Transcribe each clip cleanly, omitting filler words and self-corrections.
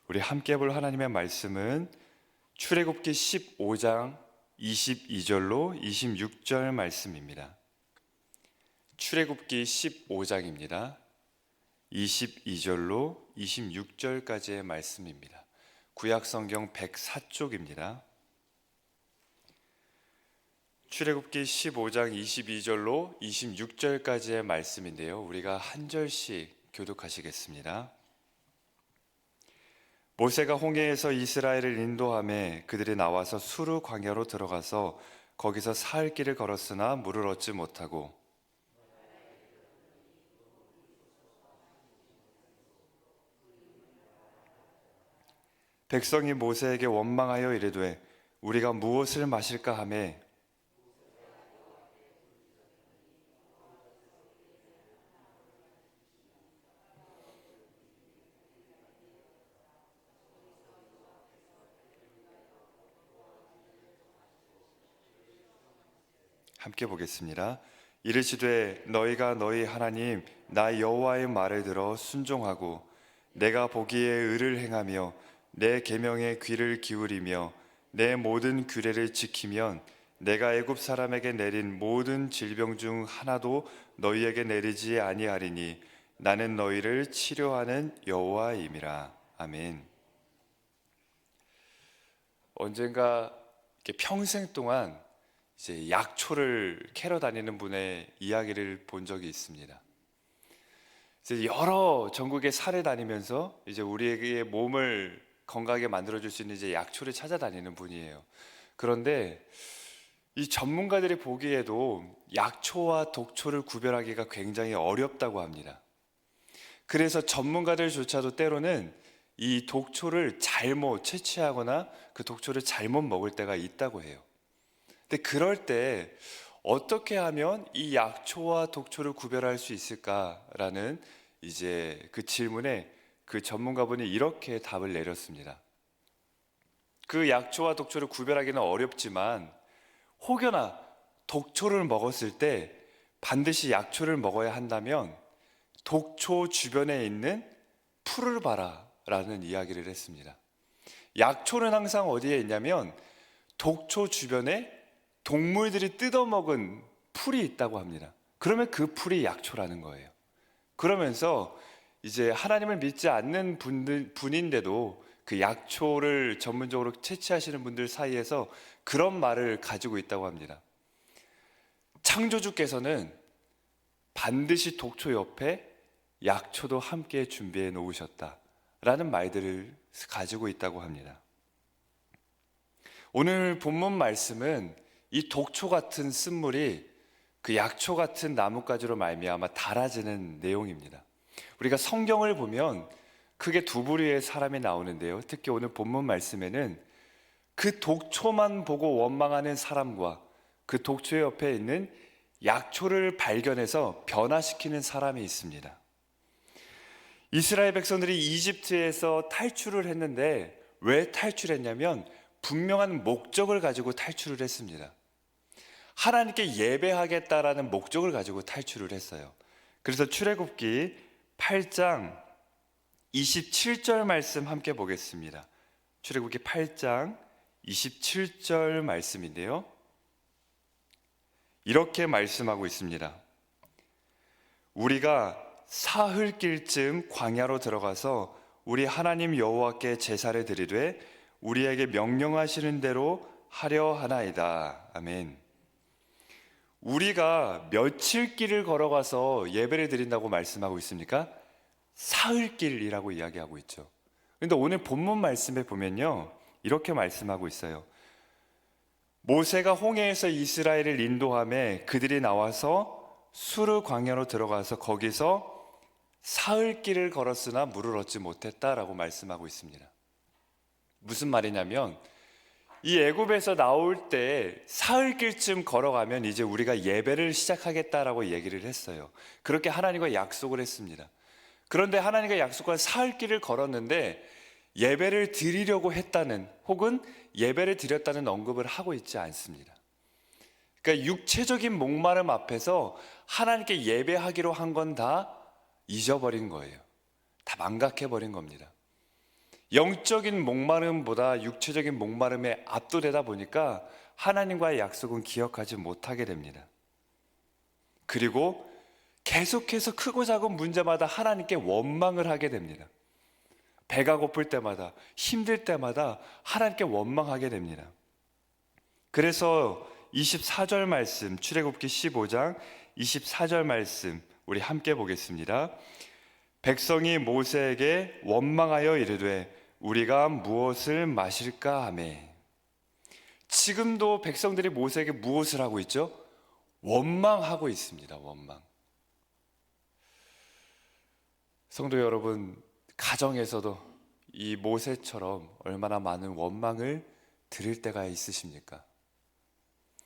우리 함께 볼 하나님의 말씀은 출애굽기 15장 22절로 26절 말씀입니다. 출애굽기 15장입니다. 22절로 26절까지의 말씀입니다. 구약성경 104쪽입니다. 출애굽기 15장 22절로 26절까지의 말씀인데요. 우리가 한 절씩 교독하시겠습니다. 모세가 홍해에서 이스라엘을 인도하며 그들이 나와서 수르 광야로 들어가서 거기서 사흘 길을 걸었으나 물을 얻지 못하고 백성이 모세에게 원망하여 이르되 우리가 무엇을 마실까 하며 함께 보겠습니다. 이르시되 너희가 너희 하나님 나 여호와의 말을 들어 순종하고 내가 보기에 의를 행하며 내 계명에 귀를 기울이며 내 모든 규례를 지키면 내가 애굽 사람에게 내린 모든 질병 중 하나도 너희에게 내리지 아니하리니 나는 너희를 치료하는 여호와임이라. 아멘. 언젠가 이렇게 평생 동안 이제 약초를 캐러 다니는 분의 이야기를 본 적이 있습니다. 이제 여러 전국의 산을 다니면서 이제 우리에게 몸을 건강하게 만들어줄 수 있는 이제 약초를 찾아다니는 분이에요. 그런데 이 전문가들이 보기에도 약초와 독초를 구별하기가 굉장히 어렵다고 합니다. 그래서 전문가들조차도 때로는 이 독초를 잘못 채취하거나 그 독초를 잘못 먹을 때가 있다고 해요. 근데 그럴 때 어떻게 하면 이 약초와 독초를 구별할 수 있을까라는 이제 그 질문에 그 전문가분이 이렇게 답을 내렸습니다. 그 약초와 독초를 구별하기는 어렵지만 혹여나 독초를 먹었을 때 반드시 약초를 먹어야 한다면 독초 주변에 있는 풀을 봐라라는 이야기를 했습니다. 약초는 항상 어디에 있냐면 독초 주변에 동물들이 뜯어먹은 풀이 있다고 합니다. 그러면 그 풀이 약초라는 거예요. 그러면서 이제 하나님을 믿지 않는 분인데도 그 약초를 전문적으로 채취하시는 분들 사이에서 그런 말을 가지고 있다고 합니다. 창조주께서는 반드시 독초 옆에 약초도 함께 준비해 놓으셨다라는 말들을 가지고 있다고 합니다. 오늘 본문 말씀은 이 독초 같은 쓴물이 그 약초 같은 나뭇가지로 말미암아 달아지는 내용입니다. 우리가 성경을 보면 크게 두 부류의 사람이 나오는데요. 특히 오늘 본문 말씀에는 그 독초만 보고 원망하는 사람과 그 독초 옆에 있는 약초를 발견해서 변화시키는 사람이 있습니다. 이스라엘 백성들이 이집트에서 탈출을 했는데 왜 탈출했냐면 분명한 목적을 가지고 탈출을 했습니다. 하나님께 예배하겠다라는 목적을 가지고 탈출을 했어요. 그래서 출애굽기 8장 27절 말씀 함께 보겠습니다. 출애굽기 8장 27절 말씀인데요. 이렇게 말씀하고 있습니다. 우리가 사흘길쯤 광야로 들어가서 우리 하나님 여호와께 제사를 드리되 우리에게 명령하시는 대로 하려 하나이다. 아멘. 우리가 며칠 길을 걸어가서 예배를 드린다고 말씀하고 있습니까? 사흘길이라고 이야기하고 있죠. 그런데 오늘 본문 말씀에 보면요, 이렇게 말씀하고 있어요. 모세가 홍해에서 이스라엘을 인도하며 그들이 나와서 수르 광야로 들어가서 거기서 사흘길을 걸었으나 물을 얻지 못했다라고 말씀하고 있습니다. 무슨 말이냐면 이 애굽에서 나올 때 사흘길쯤 걸어가면 이제 우리가 예배를 시작하겠다라고 얘기를 했어요. 그렇게 하나님과 약속을 했습니다. 그런데 하나님과 약속한 사흘길을 걸었는데 예배를 드리려고 했다는 혹은 예배를 드렸다는 언급을 하고 있지 않습니다. 그러니까 육체적인 목마름 앞에서 하나님께 예배하기로 한 건 다 잊어버린 거예요. 다 망각해버린 겁니다. 영적인 목마름보다 육체적인 목마름에 압도되다 보니까 하나님과의 약속은 기억하지 못하게 됩니다. 그리고 계속해서 크고 작은 문제마다 하나님께 원망을 하게 됩니다. 배가 고플 때마다, 힘들 때마다 하나님께 원망하게 됩니다. 그래서 24절 말씀, 출애굽기 15장 24절 말씀 우리 함께 보겠습니다. 백성이 모세에게 원망하여 이르되 우리가 무엇을 마실까 하매. 지금도 백성들이 모세에게 무엇을 하고 있죠? 원망하고 있습니다. 원망. 성도 여러분, 가정에서도 이 모세처럼 얼마나 많은 원망을 들을 때가 있으십니까?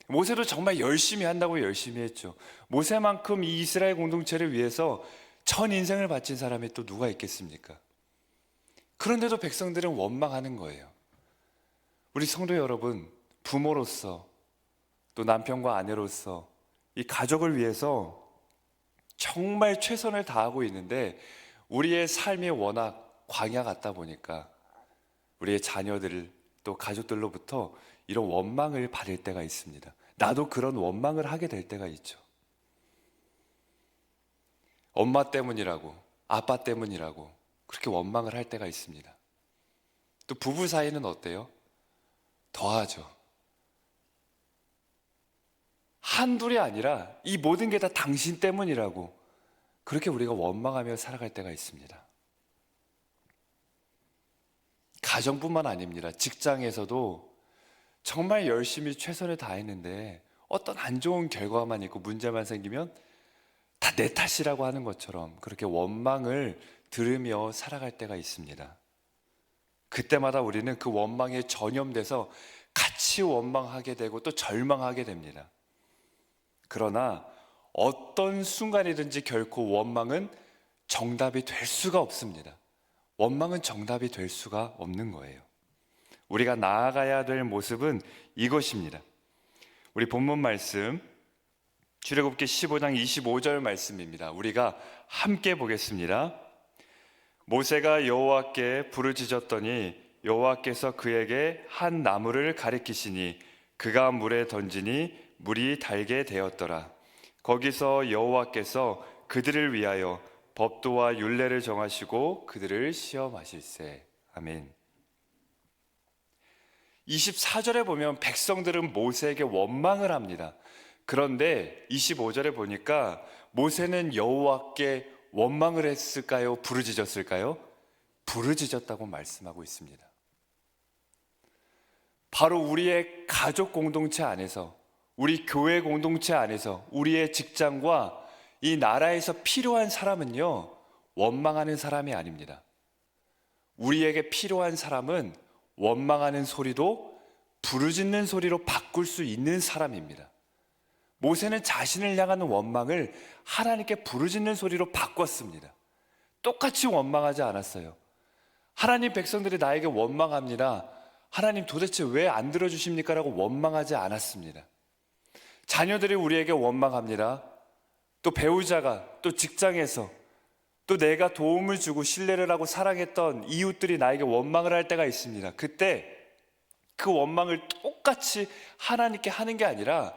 모세도 정말 열심히 한다고 열심히 했죠. 모세만큼 이 이스라엘 공동체를 위해서 전 인생을 바친 사람이 또 누가 있겠습니까? 그런데도 백성들은 원망하는 거예요. 우리 성도 여러분, 부모로서 또 남편과 아내로서 이 가족을 위해서 정말 최선을 다하고 있는데 우리의 삶이 워낙 광야 같다 보니까 우리의 자녀들 또 가족들로부터 이런 원망을 받을 때가 있습니다. 나도 그런 원망을 하게 될 때가 있죠. 엄마 때문이라고, 아빠 때문이라고 그렇게 원망을 할 때가 있습니다. 또 부부 사이는 어때요? 더하죠. 한둘이 아니라 이 모든 게 다 당신 때문이라고 그렇게 우리가 원망하며 살아갈 때가 있습니다. 가정뿐만 아닙니다. 직장에서도 정말 열심히 최선을 다했는데 어떤 안 좋은 결과만 있고 문제만 생기면 다 내 탓이라고 하는 것처럼 그렇게 원망을 들으며 살아갈 때가 있습니다. 그때마다 우리는 그 원망에 전염돼서 같이 원망하게 되고 또 절망하게 됩니다. 그러나 어떤 순간이든지 결코 원망은 정답이 될 수가 없습니다. 원망은 정답이 될 수가 없는 거예요. 우리가 나아가야 될 모습은 이것입니다. 우리 본문 말씀 출애굽기 15장 25절 말씀입니다. 우리가 함께 보겠습니다. 모세가 여호와께 부르짖었더니 여호와께서 그에게 한 나무를 가리키시니 그가 물에 던지니 물이 달게 되었더라. 거기서 여호와께서 그들을 위하여 법도와 율례를 정하시고 그들을 시험하실세. 아멘. 24절에 보면 백성들은 모세에게 원망을 합니다. 그런데 25절에 보니까 모세는 여호와께 원망을 했을까요? 부르짖었을까요? 부르짖었다고 말씀하고 있습니다. 바로 우리의 가족 공동체 안에서, 우리 교회 공동체 안에서, 우리의 직장과 이 나라에서 필요한 사람은요, 원망하는 사람이 아닙니다. 우리에게 필요한 사람은 원망하는 소리도 부르짖는 소리로 바꿀 수 있는 사람입니다. 모세는 자신을 향하는 원망을 하나님께 부르짖는 소리로 바꿨습니다. 똑같이 원망하지 않았어요. 하나님, 백성들이 나에게 원망합니다. 하나님 도대체 왜 안 들어주십니까? 라고 원망하지 않았습니다. 자녀들이 우리에게 원망합니다. 또 배우자가, 또 직장에서, 또 내가 도움을 주고 신뢰를 하고 사랑했던 이웃들이 나에게 원망을 할 때가 있습니다. 그때 그 원망을 똑같이 하나님께 하는 게 아니라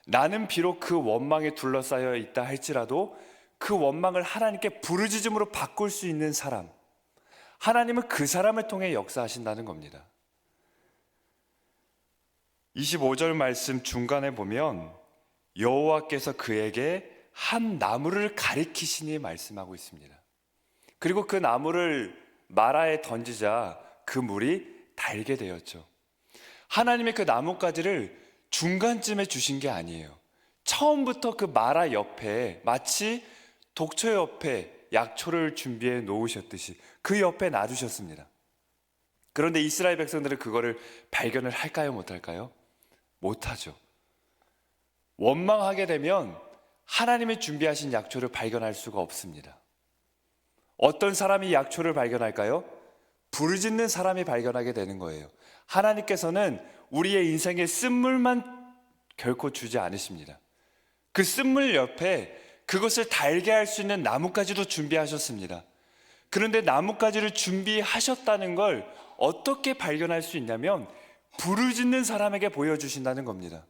나는 비록 그 원망에 둘러싸여 있다 할지라도 그 원망을 하나님께 부르짖음으로 바꿀 수 있는 사람, 하나님은 그 사람을 통해 역사하신다는 겁니다. 25절 말씀 중간에 보면 여호와께서 그에게 한 나무를 가리키시니 말씀하고 있습니다. 그리고 그 나무를 마라에 던지자 그 물이 달게 되었죠. 하나님의 그 나뭇가지를 중간쯤에 주신 게 아니에요. 처음부터 그 마라 옆에 마치 독초 옆에 약초를 준비해 놓으셨듯이 그 옆에 놔두셨습니다. 그런데 이스라엘 백성들은 그거를 발견을 할까요? 못할까요? 못하죠. 원망하게 되면 하나님이 준비하신 약초를 발견할 수가 없습니다. 어떤 사람이 약초를 발견할까요? 부르짖는 사람이 발견하게 되는 거예요. 하나님께서는 우리의 인생에 쓴물만 결코 주지 않으십니다. 그 쓴물 옆에 그것을 달게 할 수 있는 나뭇가지도 준비하셨습니다. 그런데 나뭇가지를 준비하셨다는 걸 어떻게 발견할 수 있냐면 부르짖는 사람에게 보여주신다는 겁니다.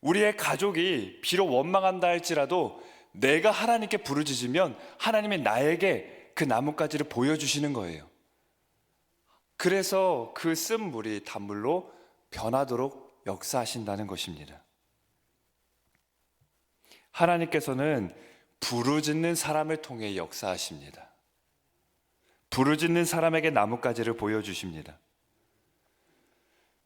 우리의 가족이 비록 원망한다 할지라도 내가 하나님께 부르짖으면 하나님이 나에게 그 나뭇가지를 보여주시는 거예요. 그래서 그 쓴 물이 단물로 변하도록 역사하신다는 것입니다. 하나님께서는 부르짖는 사람을 통해 역사하십니다. 부르짖는 사람에게 나뭇가지를 보여주십니다.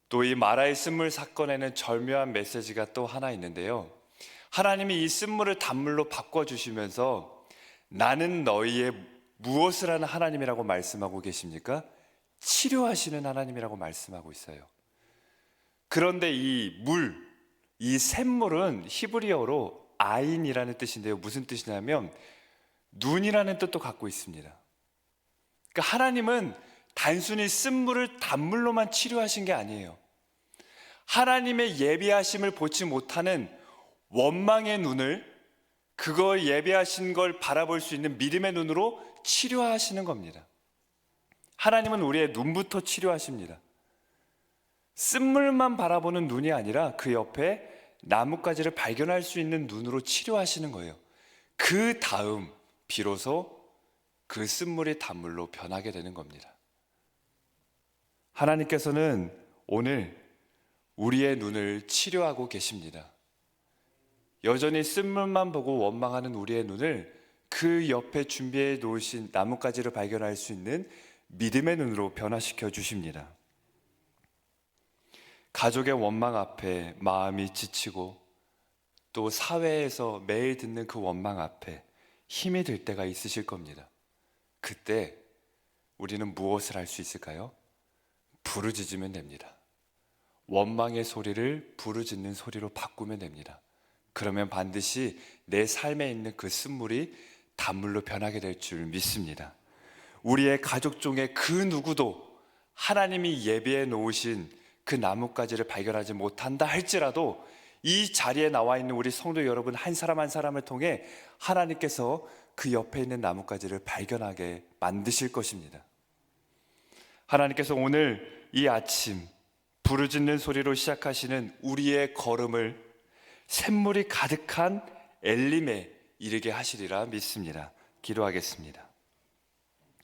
또 이 마라의 쓴물 사건에는 절묘한 메시지가 또 하나 있는데요. 하나님이 이 쓴물을 단물로 바꿔주시면서 나는 너희의 무엇을 하는 하나님이라고 말씀하고 계십니까? 치료하시는 하나님이라고 말씀하고 있어요. 그런데 이 물, 이 샘물은 히브리어로 아인이라는 뜻인데요. 무슨 뜻이냐면 눈이라는 뜻도 갖고 있습니다. 그러니까 하나님은 단순히 쓴물을 단물로만 치료하신 게 아니에요. 하나님의 예비하심을 보지 못하는 원망의 눈을 그걸 예비하신 걸 바라볼 수 있는 믿음의 눈으로 치료하시는 겁니다. 하나님은 우리의 눈부터 치료하십니다. 쓴물만 바라보는 눈이 아니라 그 옆에 나뭇가지를 발견할 수 있는 눈으로 치료하시는 거예요. 그 다음 비로소 그 쓴물이 단물로 변하게 되는 겁니다. 하나님께서는 오늘 우리의 눈을 치료하고 계십니다. 여전히 쓴물만 보고 원망하는 우리의 눈을 그 옆에 준비해 놓으신 나뭇가지를 발견할 수 있는 믿음의 눈으로 변화시켜 주십니다. 가족의 원망 앞에 마음이 지치고 또 사회에서 매일 듣는 그 원망 앞에 힘이 들 때가 있으실 겁니다. 그때 우리는 무엇을 할 수 있을까요? 부르짖으면 됩니다. 원망의 소리를 부르짖는 소리로 바꾸면 됩니다. 그러면 반드시 내 삶에 있는 그 쓴물이 단물로 변하게 될 줄 믿습니다. 우리의 가족 중에 그 누구도 하나님이 예비해 놓으신 그 나뭇가지를 발견하지 못한다 할지라도 이 자리에 나와 있는 우리 성도 여러분 한 사람 한 사람을 통해 하나님께서 그 옆에 있는 나뭇가지를 발견하게 만드실 것입니다. 하나님께서 오늘 이 아침 부르짖는 소리로 시작하시는 우리의 걸음을 샘물이 가득한 엘림에 이르게 하시리라 믿습니다. 기도하겠습니다.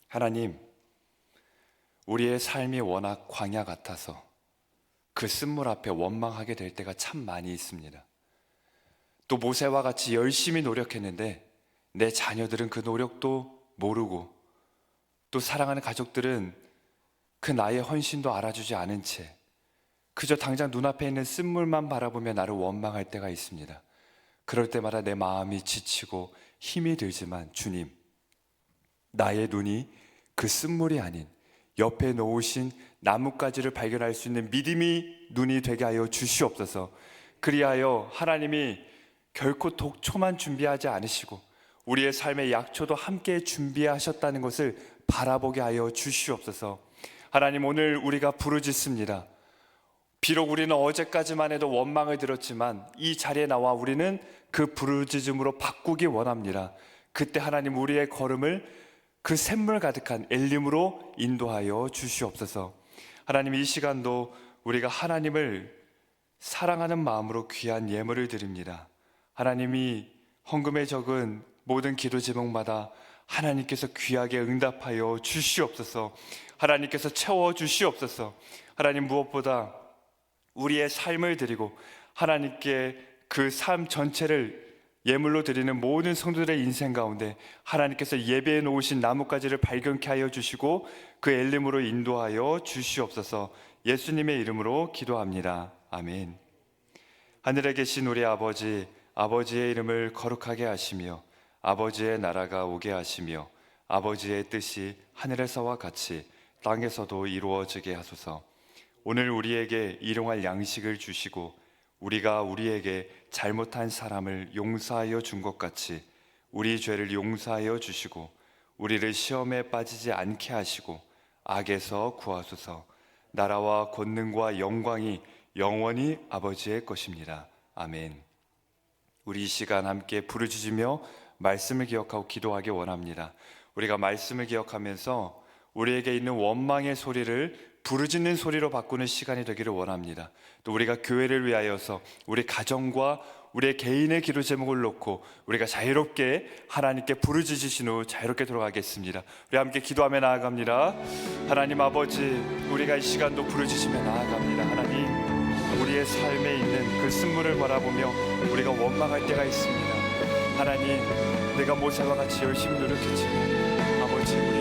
하나님, 우리의 삶이 워낙 광야 같아서 그 쓴물 앞에 원망하게 될 때가 참 많이 있습니다. 또 모세와 같이 열심히 노력했는데 내 자녀들은 그 노력도 모르고 또 사랑하는 가족들은 그 나의 헌신도 알아주지 않은 채 그저 당장 눈앞에 있는 쓴물만 바라보며 나를 원망할 때가 있습니다. 그럴 때마다 내 마음이 지치고 힘이 들지만 주님, 나의 눈이 그 쓴물이 아닌 옆에 놓으신 나뭇가지를 발견할 수 있는 믿음이 눈이 되게 하여 주시옵소서. 그리하여 하나님이 결코 독초만 준비하지 않으시고 우리의 삶의 약초도 함께 준비하셨다는 것을 바라보게 하여 주시옵소서. 하나님, 오늘 우리가 부르짖습니다. 비록 우리는 어제까지만 해도 원망을 들었지만 이 자리에 나와 우리는 그 부르짖음으로 바꾸기 원합니다. 그때 하나님 우리의 걸음을 그 샘물 가득한 엘림으로 인도하여 주시옵소서. 하나님, 이 시간도 우리가 하나님을 사랑하는 마음으로 귀한 예물을 드립니다. 하나님이 헌금에 적은 모든 기도 제목마다 하나님께서 귀하게 응답하여 주시옵소서. 하나님께서 채워 주시옵소서. 하나님, 무엇보다 우리의 삶을 드리고 하나님께 그 삶 전체를 예물로 드리는 모든 성도들의 인생 가운데 하나님께서 예배해 놓으신 나뭇가지를 발견케 하여 주시고 그 엘림으로 인도하여 주시옵소서. 예수님의 이름으로 기도합니다. 아멘. 하늘에 계신 우리 아버지, 아버지의 이름을 거룩하게 하시며 아버지의 나라가 오게 하시며 아버지의 뜻이 하늘에서와 같이 땅에서도 이루어지게 하소서. 오늘 우리에게 일용할 양식을 주시고 우리가 우리에게 잘못한 사람을 용서하여 준 것 같이 우리 죄를 용서하여 주시고 우리를 시험에 빠지지 않게 하시고 악에서 구하소서. 나라와 권능과 영광이 영원히 아버지의 것입니다. 아멘. 우리 이 시간 함께 부르짖으며 말씀을 기억하고 기도하기 원합니다. 우리가 말씀을 기억하면서 우리에게 있는 원망의 소리를 부르짖는 소리로 바꾸는 시간이 되기를 원합니다. 또 우리가 교회를 위하여서 우리 가정과 우리의 개인의 기도 제목을 놓고 우리가 자유롭게 하나님께 부르짖으신 후 자유롭게 돌아가겠습니다. 우리 함께 기도하며 나아갑니다. 하나님 아버지, 우리가 이 시간도 부르짖으며 나아갑니다. 하나님, 우리의 삶에 있는 그 쓴물을 바라보며 우리가 원망할 때가 있습니다. 하나님, 내가 모세와 같이 열심히 노력했지만 아버지,